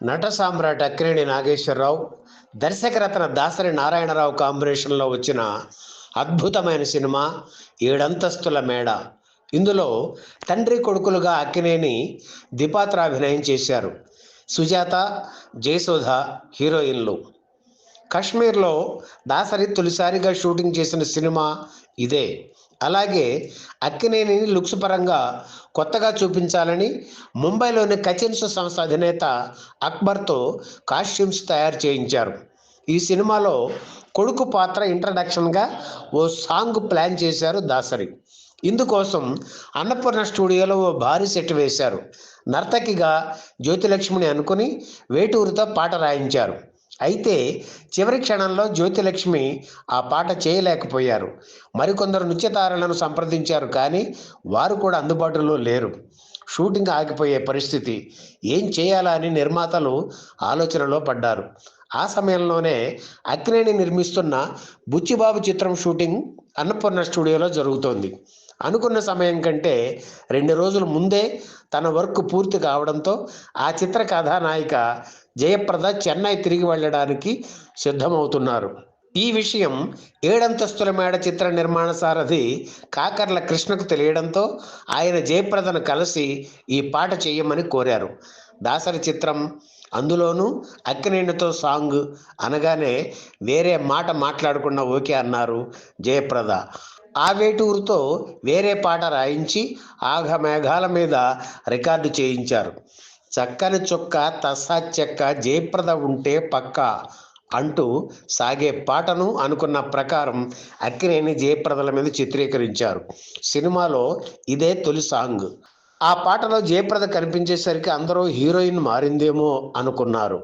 నట సామ్రాట్ అక్కినేని నాగేశ్వరరావు, దర్శకరత్న దాసరి నారాయణరావు కాంబినేషన్లో వచ్చిన అద్భుతమైన సినిమా ఏడంతస్తుల మేడ. ఇందులో తండ్రి కొడుకులుగా అక్కినేని, దిపాత్ర అభినయం చేశారు. సుజాత, జయసుధ హీరోయిన్లు. కశ్మీర్లో దాసరి తొలిసారిగా షూటింగ్ చేసిన సినిమా ఇదే. అలాగే అక్కినేనిని లుక్స్ పరంగా కొత్తగా చూపించాలని ముంబైలోని కచిన్స్ సంస్థ అధినేత అక్బర్తో కాస్ట్యూమ్స్ తయారు చేయించారు. ఈ సినిమాలో కొడుకు పాత్ర ఇంట్రడక్షన్గా ఓ సాంగ్ ప్లాన్ చేశారు దాసరి. ఇందుకోసం అన్నపూర్ణ స్టూడియోలో ఓ భారీ సెట్ వేశారు. నర్తకిగా జ్యోతిలక్ష్మిని అనుకుని వేటూరుతో పాట రాయించారు. అయితే చివరి క్షణంలో జ్యోతిలక్ష్మి ఆ పాట చేయలేకపోయారు. మరికొందరు నృత్యతారలను సంప్రదించారు, కానీ వారు కూడా అందుబాటులో లేరు. షూటింగ్ ఆగిపోయే పరిస్థితి. ఏం చేయాలా అని నిర్మాతలు ఆలోచనలో పడ్డారు. ఆ సమయంలోనే అక్కినేని నిర్మిస్తున్న బుచ్చిబాబు చిత్రం షూటింగ్ అన్నపూర్ణ స్టూడియోలో జరుగుతోంది. అనుకున్న సమయం కంటే 2 రోజుల ముందే తన వర్క్ పూర్తి కావడంతో ఆ చిత్ర కథానాయిక జయప్రద చెన్నై తిరిగి వెళ్ళడానికి సిద్ధమవుతున్నారు. ఈ విషయం ఏడంతస్తుల మేడ చిత్ర నిర్మాణ సారథి కాకర్ల కృష్ణకు తెలియడంతో ఆయన జయప్రదను కలిసి ఈ పాట చేయమని కోరారు. దాసరి చిత్రం, అందులోనూ అక్కినేనితో సాంగ్ అనగానే వేరే మాట మాట్లాడకుండా ఓకే అన్నారు జయప్రద. ఆ వేటూరుతో వేరే పాట రాయించి ఆఘమేఘాల మీద రికార్డు చేయించారు. చక్కని చుక్క తస్సా చెక్క జయప్రద ఉంటే పక్క అంటూ సాగే పాటను అనుకున్న ప్రకారం అక్కినేని జయప్రదల మీద చిత్రీకరించారు. సినిమాలో ఇదే తొలి సాంగ్. ఆ పాటలో జయప్రద కనిపించేసరికి అందరూ హీరోయిన్ మారిందేమో అనుకున్నారు.